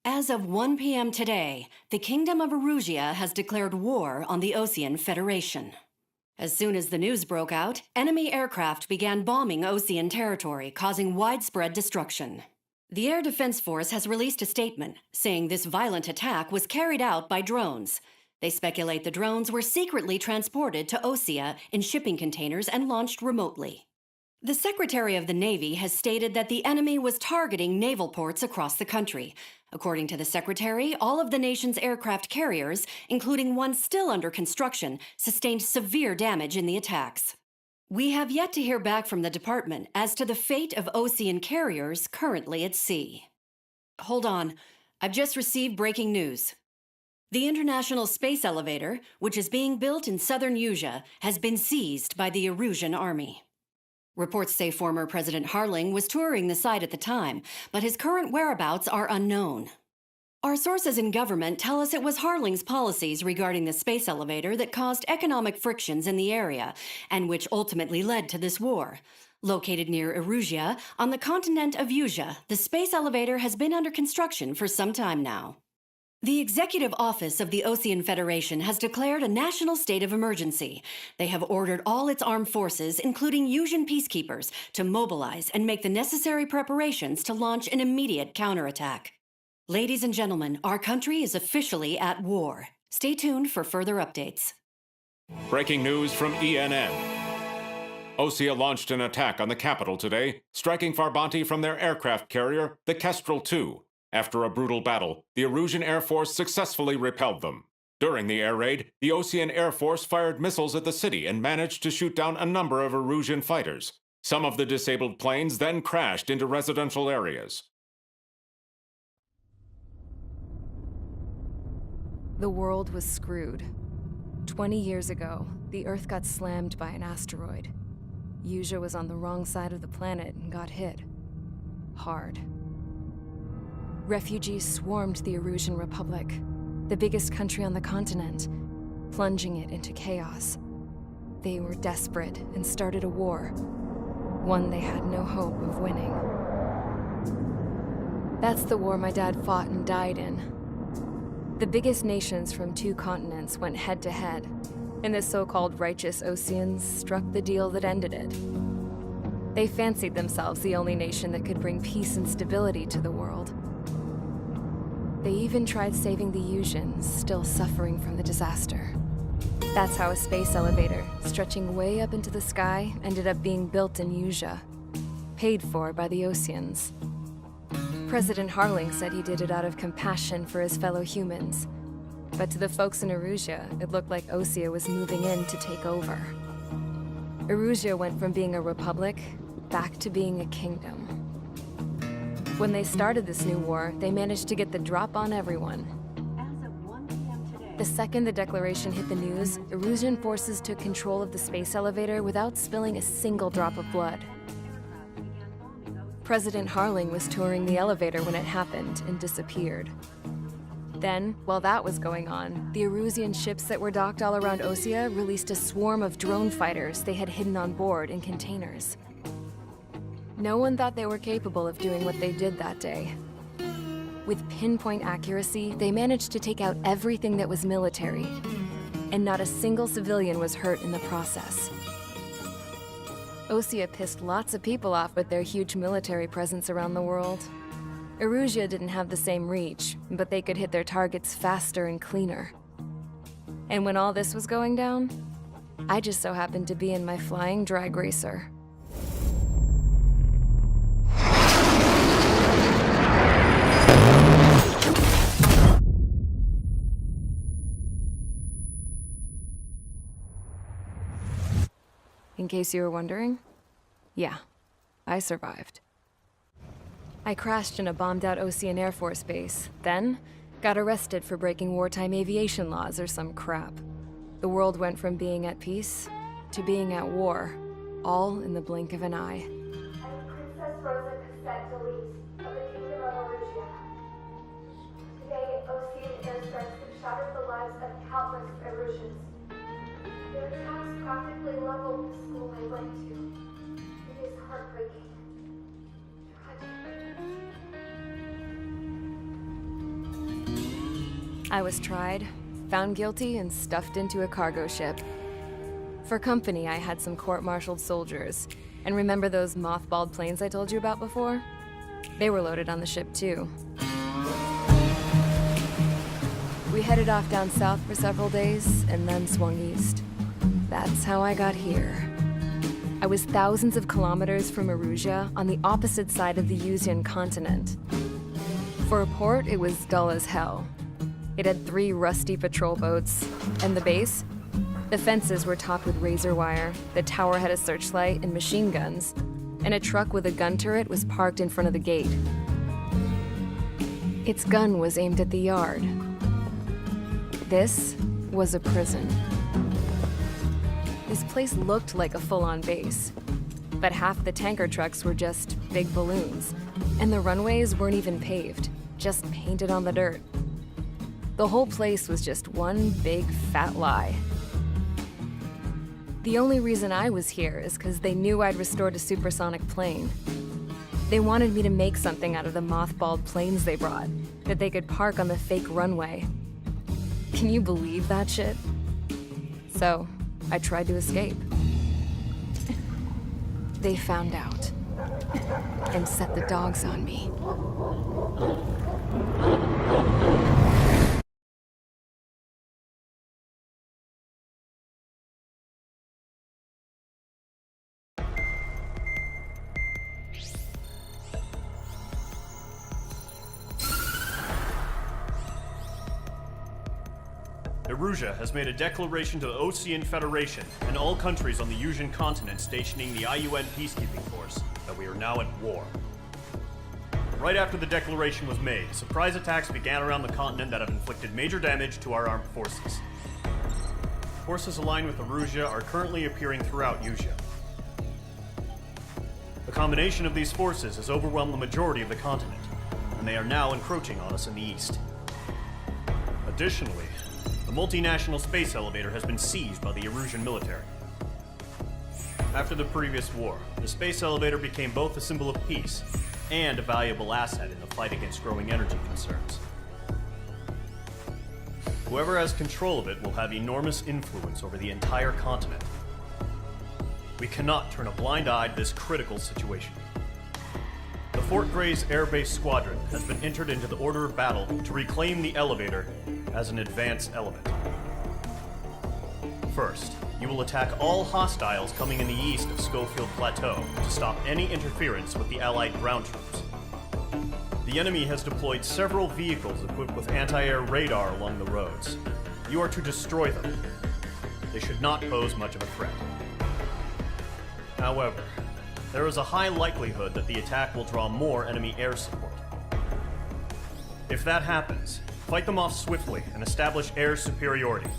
As of 1 p.m. today, the Kingdom of Erusia has declared war on the Osean Federation. As soon as the news broke out, enemy aircraft began bombing Osean territory, causing widespread destruction. The Air Defense Force has released a statement saying this violent attack was carried out by drones. They speculate the drones were secretly transported to Osea in shipping containers and launched remotely. The Secretary of the Navy has stated that the enemy was targeting naval ports across the country. According to the Secretary, all of the nation's aircraft carriers, including one still under construction, sustained severe damage in the attacks. We have yet to hear back from the department as to the fate of Osean carriers currently at sea. Hold on, I've just received breaking news. The International Space Elevator, which is being built in southern Usea, has been seized by the Erusian army. Reports say former President Harling was touring the site at the time, but his current whereabouts are unknown. Our sources in government tell us it was Harling's policies regarding the space elevator that caused economic frictions in the area, and which ultimately led to this war. Located near Erusia, on the continent of Usea, the space elevator has been under construction for some time now. The Executive Office of the Osean Federation has declared a national state of emergency. They have ordered all its armed forces, including Usian peacekeepers, to mobilize and make the necessary preparations to launch an immediate counterattack. Ladies and gentlemen, our country is officially at war. Stay tuned for further updates. Breaking news from ENN. Osea launched an attack on the capital today, striking Farbanti from their aircraft carrier, the Kestrel II. After a brutal battle, the Erusian Air Force successfully repelled them. During the air raid, the Osean Air Force fired missiles at the city and managed to shoot down a number of Erusian fighters. Some of the disabled planes then crashed into residential areas. The world was screwed. 20 years ago, the Earth got slammed by an asteroid. Usea was on the wrong side of the planet and got hit. Hard. Refugees swarmed the Erusian Republic, the biggest country on the continent, plunging it into chaos. They were desperate and started a war, one they had no hope of winning. That's the war my dad fought and died in. The biggest nations from 2 continents went head-to-head, and the so-called righteous Oseans struck the deal that ended it. They fancied themselves the only nation that could bring peace and stability to the world. They even tried saving the Usians, still suffering from the disaster. That's how a space elevator, stretching way up into the sky, ended up being built in Usea, paid for by the Oseans. President Harling said he did it out of compassion for his fellow humans. But to the folks in Erusia, it looked like Osea was moving in to take over. Erusia went from being a republic back to being a kingdom. When they started this new war, they managed to get the drop on everyone. As of 1 p.m. today, The second the declaration hit the news, Erusian forces took control of the space elevator without spilling a single drop of blood. President Harling was touring the elevator when it happened and disappeared. Then, while that was going on, the Erusian ships that were docked all around Osea released a swarm of drone fighters they had hidden on board in containers. No one thought they were capable of doing what they did that day. With pinpoint accuracy, they managed to take out everything that was military, and not a single civilian was hurt in the process. Osea pissed lots of people off with their huge military presence around the world. Erusia didn't have the same reach, but they could hit their targets faster and cleaner. And when all this was going down, I just so happened to be in my flying drag racer. In case you were wondering, yeah, I survived. I crashed in a bombed-out Osean Air Force base, then got arrested for breaking wartime aviation laws or some crap. The world went from being at peace to being at war, all in the blink of an eye. I'm Princess Rosa Cassette Delete of the Kingdom of Erusia. Today, Osean airstrikes have shattered the lives of countless Erusians. Their attacks practically leveled the school I went to. It is heartbreaking. Tragic. I was tried, found guilty, and stuffed into a cargo ship. For company, I had some court-martialed soldiers. And remember those mothballed planes I told you about before? They were loaded on the ship, too. We headed off down south for several days, and then swung east. That's how I got here. I was thousands of kilometers from Erusia, on the opposite side of the Yuzian continent. For a port, it was dull as hell. It had 3 rusty patrol boats, and the base? The fences were topped with razor wire, the tower had a searchlight and machine guns, and a truck with a gun turret was parked in front of the gate. Its gun was aimed at the yard. This was a prison. This place looked like a full-on base, but half the tanker trucks were just big balloons, and the runways weren't even paved, just painted on the dirt. The whole place was just one big fat lie. The only reason I was here is because they knew I'd restored a supersonic plane. They wanted me to make something out of the mothballed planes they brought, that they could park on the fake runway. Can you believe that shit? So, I tried to escape. They found out, and set the dogs on me. Erusia has made a declaration to the Osean Federation and all countries on the Yuzian continent stationing the IUN peacekeeping force that we are now at war. Right after the declaration was made, surprise attacks began around the continent that have inflicted major damage to our armed forces. Forces aligned with Erusia are currently appearing throughout Yusia. The combination of these forces has overwhelmed the majority of the continent, and they are now encroaching on us in the east. Additionally, the multinational space elevator has been seized by the Erusian military. After the previous war, the space elevator became both a symbol of peace and a valuable asset in the fight against growing energy concerns. Whoever has control of it will have enormous influence over the entire continent. We cannot turn a blind eye to this critical situation. The Fort Gray's Air Base Squadron has been entered into the order of battle to reclaim the elevator as an advance element. First, you will attack all hostiles coming in the east of Schofield Plateau to stop any interference with the Allied ground troops. The enemy has deployed several vehicles equipped with anti-air radar along the roads. You are to destroy them. They should not pose much of a threat. However, there is a high likelihood that the attack will draw more enemy air support. If that happens, fight them off swiftly and establish air superiority.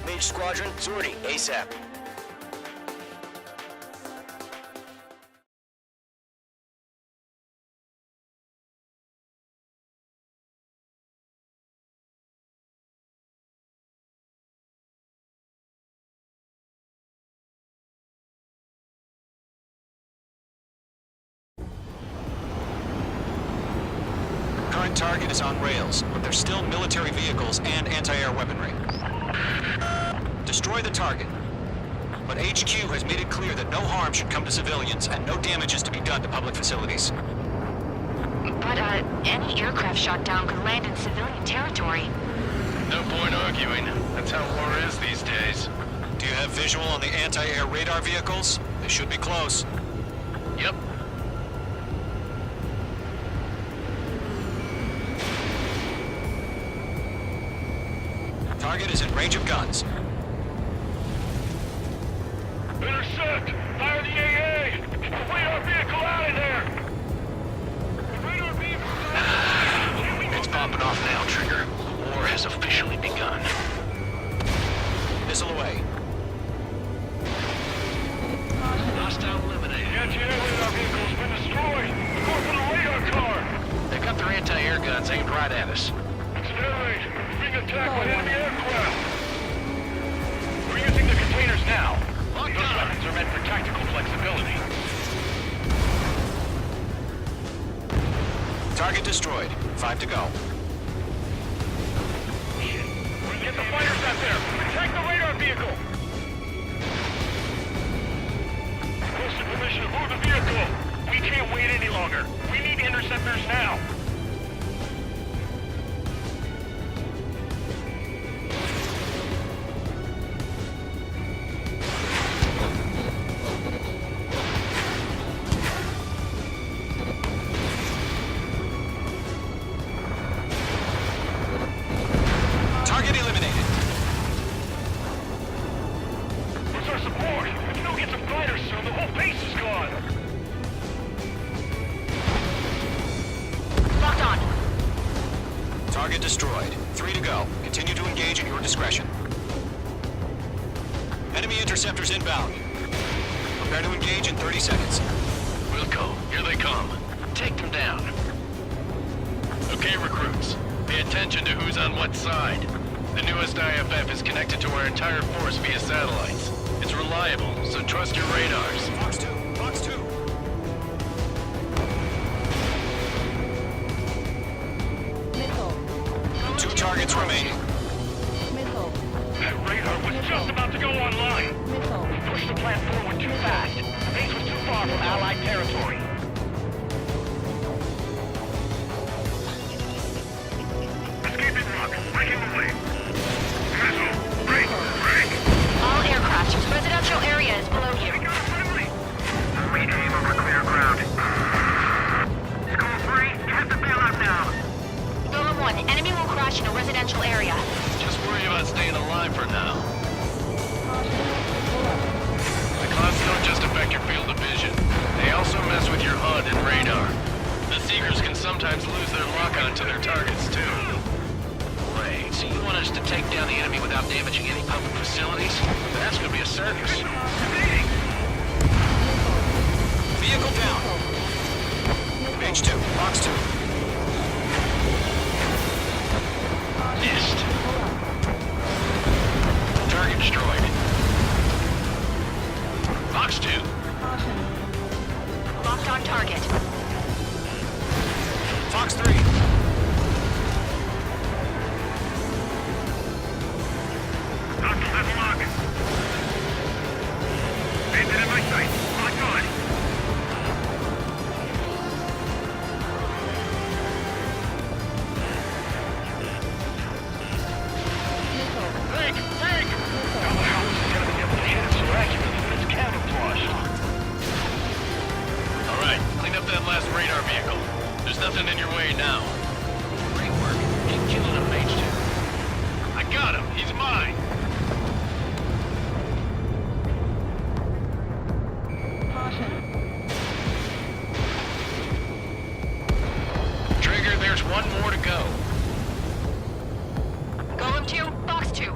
Mage Squadron, sortie, ASAP. current target is on rails, but there's still military vehicles and anti-air weaponry. Destroy the target. But HQ has made it clear that no harm should come to civilians and no damage is to be done to public facilities. But, any aircraft shot down could land in civilian territory. No point arguing. That's how war is these days. Do you have visual on the anti-air radar vehicles? They should be close. Yep. Target is in range of guns. Intercept! Fire the AA! Radar vehicle out of there! Radar vehicle! It's popping off now, Trigger. War has officially begun. Missile away. Hostile eliminated. The anti-air radar vehicle's been destroyed! Go for the radar car! They got their anti-air guns aimed right at us. It's an air raid. Being attacked by enemy aircraft. We're using the containers now. Those weapons are meant for tactical flexibility. Target destroyed. 5 to go. Get the fighters out there! Attack the radar vehicle! Requested permission to move the vehicle! We can't wait any longer. We need interceptors now! Target eliminated. Where's our support? If you don't get some fighters soon, the whole base is gone! Locked on. Target destroyed. 3 to go. Continue to engage at your discretion. Enemy interceptors inbound. Prepare to engage in 30 seconds. Wilco, here they come. Take them down. Okay, recruits. Pay attention to who's on what side. The newest IFF is connected to our entire force via satellites. It's reliable, so trust your radars. Fox 2. Fox 2. Missile. 2 targets remaining. Missile. That radar was just about to go online. Missile. We pushed the plant forward too fast. The base was too far from Allied territory. Escaping rock. Breaking away. Missile. Break. Break. All aircraft, residential area is below you. We aim over clear ground. School 3, you have to bail out now. Golem 1, enemy will crash in a residential area. Just worry about staying alive for now. The clouds don't just affect your field of vision. They also mess with your HUD and radar. The Seekers can sometimes lose their lock-on to their targets, too. Wait, so you want us to take down the enemy without damaging any public facilities? That's gonna be a circus. Vehicle down. H2. Fox 2. Missed. Target destroyed. Fox 2. Locked on target. Fox 3. Doctor, that's lock. Bandit in my sight. Locked on. Think! Think! How the hell is he gonna be able to hit it so accurately when it's camouflaged? All right, clean up that last radar vehicle. There's nothing in your way now. Great work. Keep killing him, H2. I got him. He's mine. Trigger, there's one more to go. Golem 2, Fox 2.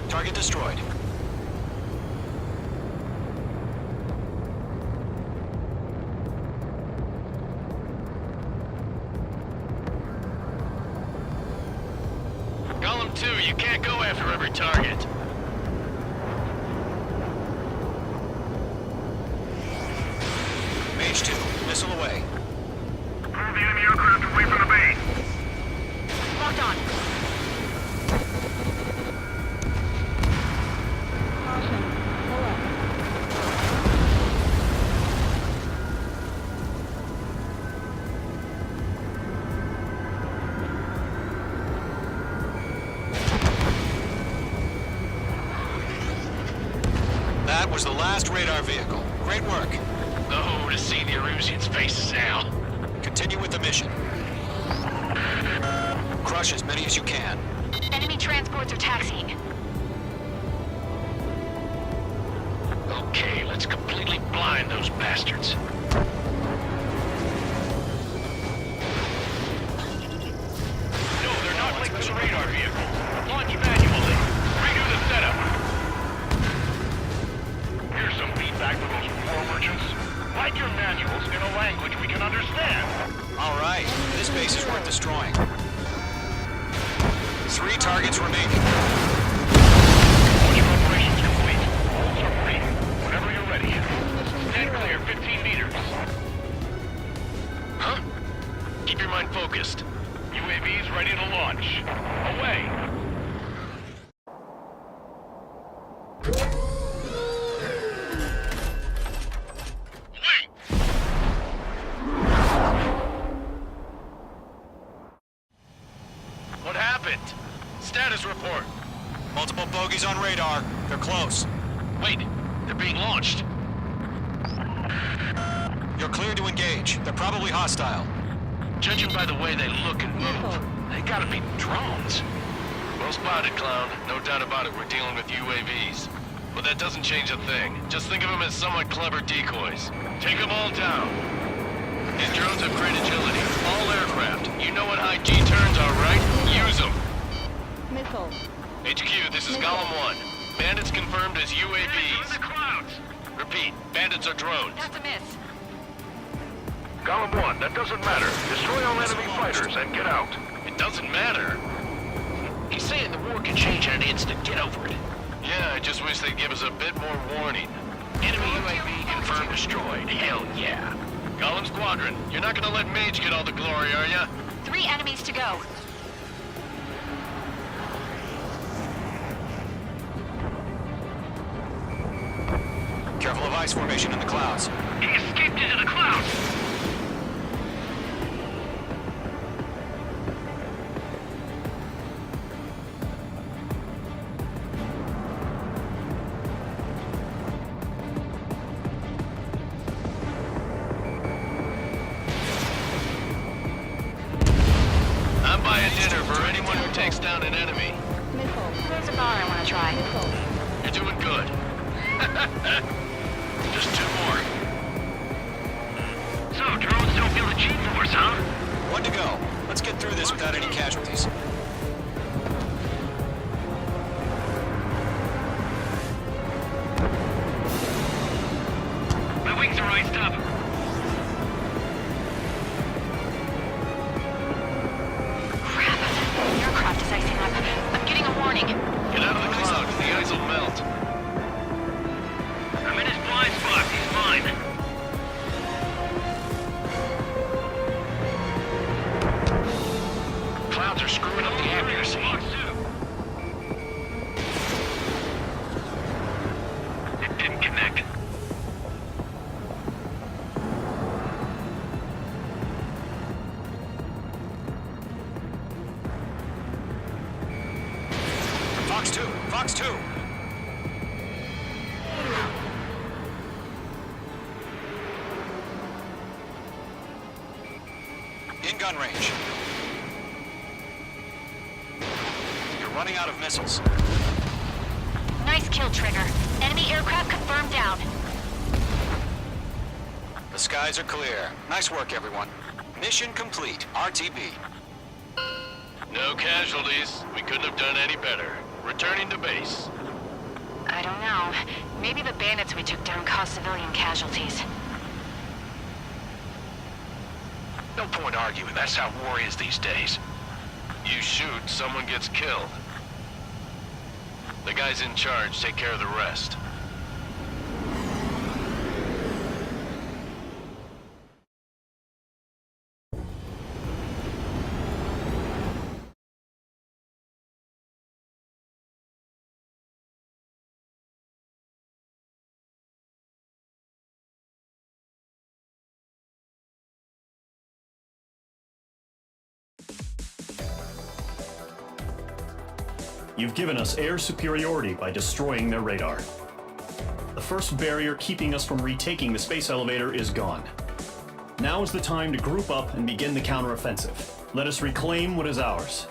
Target destroyed. Golem 2, you can't go after every target. H2. Missile away. Move the enemy aircraft away from the base. Locked on. That was the last radar vehicle. Great work. Oh, to see the Erusians' faces now. Continue with the mission. Crush as many as you can. Enemy transports are taxiing. Okay, let's completely blind those bastards. No, they're not linked to the radar vehicle. Launch manually. Redo the setup. Here's some feedback for those war merchants. Write your manuals in a language we can understand. All right, this base is worth destroying. 3 targets remaining. Once your operation's complete, holes are free. Whenever you're ready. Stand clear, 15 meters. Huh? Keep your mind focused. UAVs ready to launch. Away! Wait! What happened? Status report. Multiple bogies on radar. They're close. Wait, they're being launched. You're clear to engage. They're probably hostile. Judging by the way they look and move, they gotta be drones. Well spotted, Clown. No doubt about it, we're dealing with UAVs. But that doesn't change a thing. Just think of them as somewhat clever decoys. Take them all down. These drones have great agility. All aircraft. You know what high G turns are, right? Use them. Missile. HQ, this is Golem 1. Bandits confirmed as UAVs. In the clouds. Repeat, bandits are drones. That's a miss. Golem 1, that doesn't matter. Destroy all enemy fighters and get out. It doesn't matter? He's saying the war can change in an instant. Get over it. Yeah, I just wish they'd give us a bit more warning. Enemy UAV confirmed destroyed. Hell yeah. Golem Squadron, you're not gonna let Mage get all the glory, are ya? 3 enemies to go. Careful of ice formation in the clouds. He escaped into the clouds! I'm buying dinner for anyone who takes down an enemy. Missile. There's a bar I want to try. You're doing good. Just 2 more. So, drones don't feel the G-force, huh? 1 to go. Let's get through this without any casualties. My wings are iced up. Crap. The aircraft is icing up. I'm getting a warning. Get out of the clouds. The ice will melt. I'm in his blind spot. He's fine. Clouds are screwing up the accuracy. It didn't connect. Fox 2! Fox 2! In gun range. You're running out of missiles. Nice kill, Trigger. Enemy aircraft confirmed down. The skies are clear. Nice work, everyone. Mission complete. RTB. No casualties. We couldn't have done any better. Returning to base. I don't know. Maybe the bandits we took down caused civilian casualties. No point arguing. That's how war is these days. You shoot, someone gets killed. The guys in charge take care of the rest. You've given us air superiority by destroying their radar. The first barrier keeping us from retaking the space elevator is gone. Now is the time to group up and begin the counteroffensive. Let us reclaim what is ours.